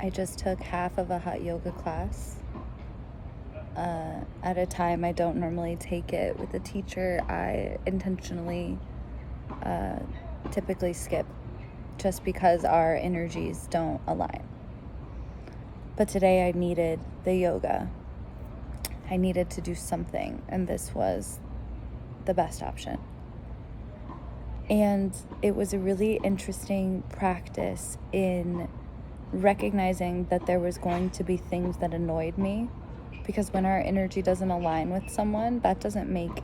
I just took half of a hot yoga class at a time I don't normally take it with a teacher. I intentionally typically skip just because our energies don't align. But today I needed the yoga. I needed to do something, and this was the best option. And it was a really interesting practice in recognizing that there was going to be things that annoyed me, because when our energy doesn't align with someone, that doesn't make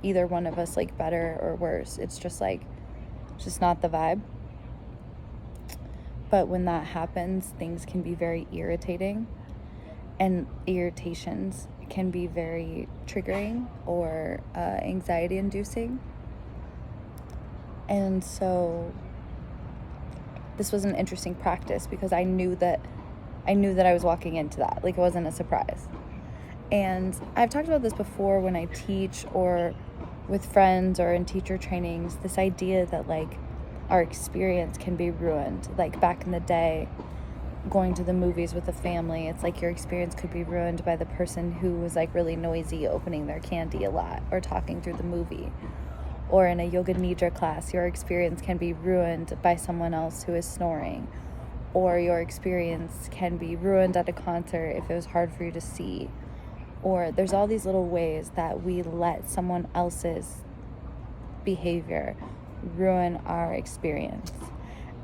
either one of us like better or worse. It's just not the vibe. But when that happens, things can be very irritating, and irritations can be very triggering or anxiety inducing. And so this was an interesting practice because I knew that I was walking into that. Like, it wasn't a surprise. And I've talked about this before when I teach or with friends or in teacher trainings, this idea that like our experience can be ruined. Like back in the day, going to the movies with the family, it's like your experience could be ruined by the person who was like really noisy, opening their candy a lot or talking through the movie. Or in a yoga nidra class, your experience can be ruined by someone else who is snoring. Or your experience can be ruined at a concert if it was hard for you to see. Or there's all these little ways that we let someone else's behavior ruin our experience.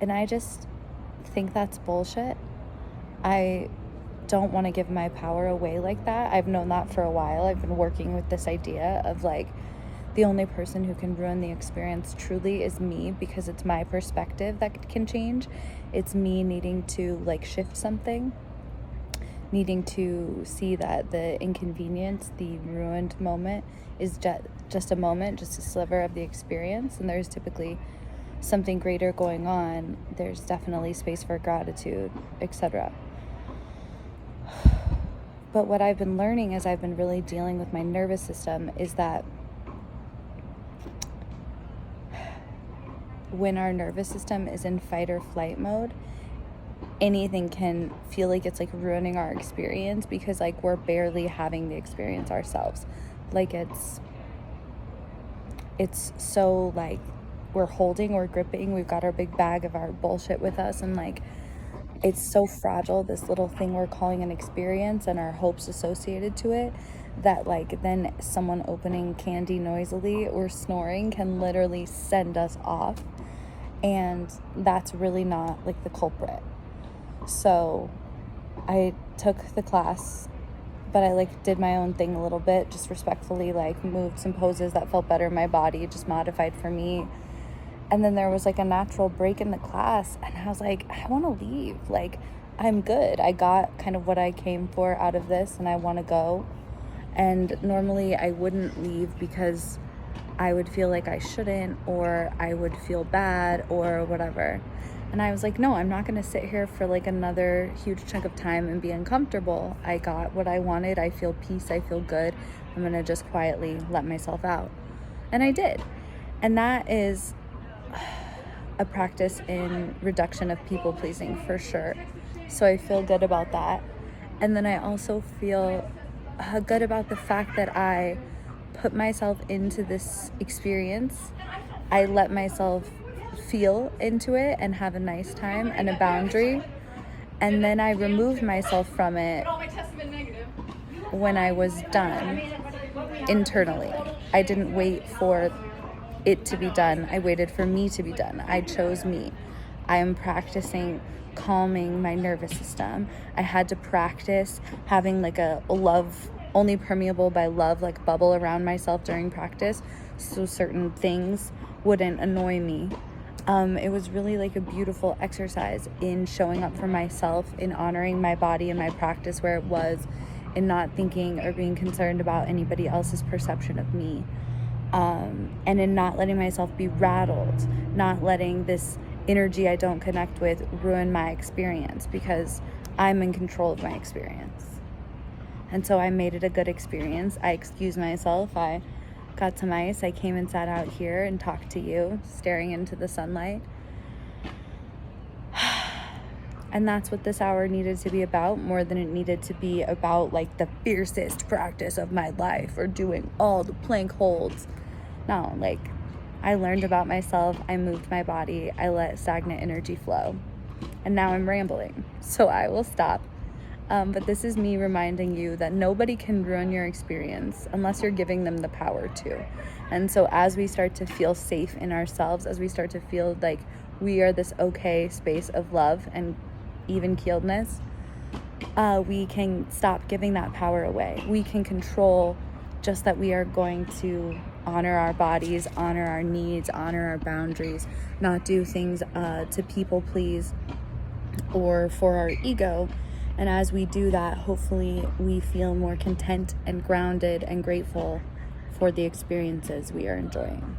And I just think that's bullshit. I don't want to give my power away like that. I've known that for a while. I've been working with this idea of like, the only person who can ruin the experience truly is me, because it's my perspective that can change. It's me needing to like shift something, needing to see that the inconvenience, the ruined moment is just a moment, just a sliver of the experience, and there's typically something greater going on. There's definitely space for gratitude, etc. But what I've been learning as I've been really dealing with my nervous system is that when our nervous system is in fight or flight mode, anything can feel like it's like ruining our experience, because like we're barely having the experience ourselves. Like it's so like we're gripping, we've got our big bag of our bullshit with us, and like it's so fragile, this little thing we're calling an experience and our hopes associated to it, that like then someone opening candy noisily or snoring can literally send us off. And that's really not like the culprit. So I took the class, but I like did my own thing a little bit, just respectfully, like moved some poses that felt better in my body, just modified for me. And then there was like a natural break in the class, and I was like, I want to leave. Like, I'm good. I got kind of what I came for out of this, and I want to go. And normally I wouldn't leave because I would feel like I shouldn't, or I would feel bad or whatever. And I was like, no, I'm not going to sit here for like another huge chunk of time and be uncomfortable. I got what I wanted. I feel peace. I feel good. I'm going to just quietly let myself out. And I did. And that is a practice in reduction of people pleasing for sure. So I feel good about that. And then I also feel good about the fact that I put myself into this experience. I let myself feel into it and have a nice time and a boundary. And then I removed myself from it when I was done internally. I didn't wait for it to be done. I waited for me to be done. I chose me. I am practicing calming my nervous system. I had to practice having like a love, only permeable by love, like bubble around myself during practice, so certain things wouldn't annoy me. It was really like a beautiful exercise in showing up for myself, in honoring my body and my practice where it was, in not thinking or being concerned about anybody else's perception of me, and in not letting myself be rattled, not letting this energy I don't connect with ruin my experience, because I'm in control of my experience. And so I made it a good experience. I excused myself. I got some ice. I came and sat out here and talked to you, staring into the sunlight. And that's what this hour needed to be about, more than it needed to be about like the fiercest practice of my life or doing all the plank holds. No, like I learned about myself, I moved my body, I let stagnant energy flow. And now I'm rambling, so I will stop. But this is me reminding you that nobody can ruin your experience unless you're giving them the power to. And so as we start to feel safe in ourselves, as we start to feel like we are this okay space of love and even keeledness, we can stop giving that power away. We can control just that we are going to honor our bodies, honor our needs, honor our boundaries, not do things to people please or for our ego. And as we do that, hopefully we feel more content and grounded and grateful for the experiences we are enjoying.